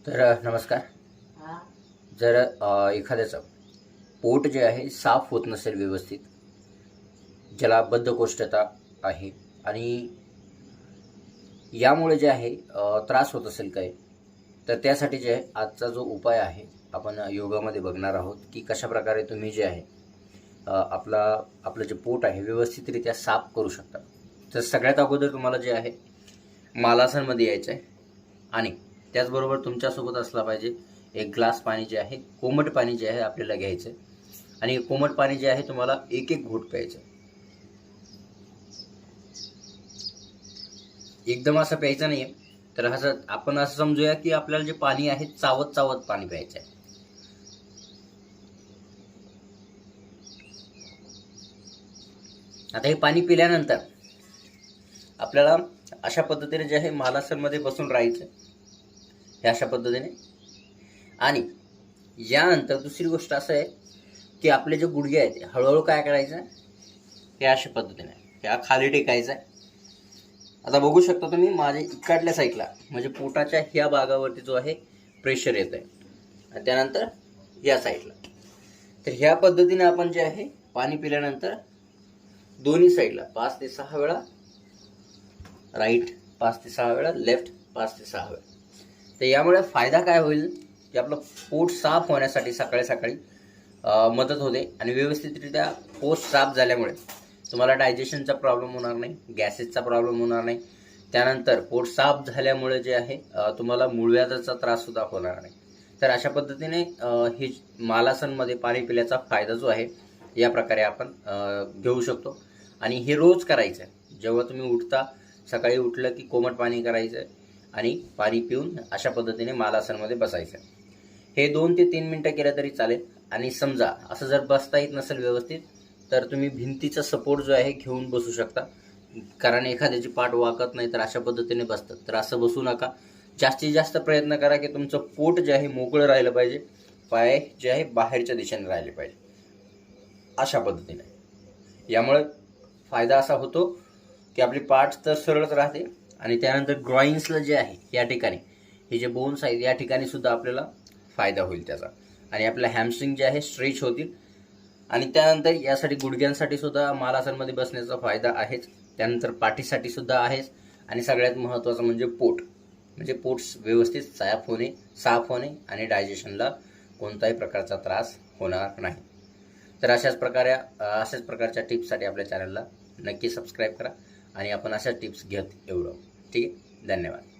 तर नमस्कार. जर एखाद्याचं पोट जे आहे साफ होत नसेल व्यवस्थित, ज्याला बद्धकोष्ठता आहे आणि यामुळे जे आहे त्रास होत असेल काही, तर त्यासाठी जे आहे आजचा जो उपाय आहे आपण योगामध्ये बघणार आहोत की कशाप्रकारे तुम्ही जे आहे आपलं जे पोट आहे व्यवस्थितरित्या साफ करू शकता. तर सगळ्यात अगोदर तुम्हाला जे आहे मालासनमध्ये यायचं आहे आणि त्याचबरोबर तुमच्यासोबत असला पाहिजे एक ग्लास पाणी जे आहे, कोमट पाणी जे आहे आपल्याला घ्यायचं आहे आणि कोमट पाणी जे आहे तुम्हाला एक एक घोट प्यायचं. एकदम असं प्यायचं नाही आहे. तर आपण असं समजूया की आपल्याला जे पाणी आहे चावत चावत पाणी प्यायचं आहे. आता हे पाणी पिल्यानंतर आपल्याला अशा पद्धतीने जे आहे मालासनमध्ये बसून राहायचं हे अशा पद्धतीने. आणि यानंतर दुसरी गोष्ट असं आहे की आपले जे गुडघे आहेत हळूहळू काय करायचं, हे अशा पद्धतीने ह्या खाली टेकायचं आहे. आता बघू शकता तुम्ही माझ्या इकडल्या साईडला म्हणजे पोटाच्या ह्या भागावरती जो आहे प्रेशर येत आहे आणि त्यानंतर या साईडला. तर ह्या पद्धतीने आपण जे आहे पाणी पिल्यानंतर दोन्ही साईडला 5 ते 6 वेळा राईट, 5 ते 6 वेळा लेफ्ट, 5 ते 6 वेळा. तर यामुळे फायदा काय होईल की आपलं पोट साफ होण्यासाठी सकाळी सकाळी मदत होते आणि व्यवस्थितरित्या पोट साफ झाल्यामुळे तुम्हाला डायजेशनचा प्रॉब्लेम होणार नाही, गॅसेसचा प्रॉब्लेम होणार नाही. त्यानंतर पोट साफ झाल्यामुळे जे आहे तुम्हाला मूळव्याधाचा त्राससुद्धा होणार नाही. तर अशा पद्धतीने हे मालासनमध्ये पाणी पिल्याचा फायदा जो आहे या प्रकारे आपण घेऊ शकतो. आणि हे रोज करायचं आहे. जेव्हा तुम्ही उठता, सकाळी उठलं की कोमट पाणी करायचं आहे आणि पाणी पिऊन अशा पद्धतीने मालासनमध्ये बसायचं. हे 2 ते 3 मिनटं केलं तरी चालेल. आणि समजा असं जर बसता येत नसेल व्यवस्थित तर तुम्ही भिंतीचा सपोर्ट जो आहे घेऊन बसू शकता. कारण एखाद्याची पाठ वाकत नाही तर अशा पद्धतीने बसतात, तर असं बसू नका. जास्तीत जास्त प्रयत्न करा की तुमचं पोट जे आहे मोकळं राहिलं पाहिजे, पाय जे आहे बाहेरच्या दिशेने राहिले पाहिजे अशा पद्धतीने. यामुळे फायदा असा होतो की आपली पाठ तर सरळच राहते आणि त्यानंतर ग्रॉइन्सला जे आहे या ठिकाणी हे जे बोन्स आहेत या ठिकाणी सुद्धा आपल्याला फायदा होईल त्याचा. आणि आपल्या हॅमस्ट्रिंग जे आहे स्ट्रेच होतील. आणि त्यानंतर यासाठी गुडघ्यांसाठी सुद्धा मालासनमध्ये बसण्याचा फायदा आहेच, त्यानंतर पाठीसाठी सुद्धा आहेच. आणि सगळ्यात महत्त्वाचं म्हणजे पोट व्यवस्थित साफ होणे आणि डायजेशनला कोणताही प्रकारचा त्रास होणार नाही. तर अशाच प्रकारच्या टिप्ससाठी आपल्या चॅनलला नक्की सबस्क्राईब करा आणि आपण अशा टिप्स घेत एवढं. ठीक आहे, धन्यवाद.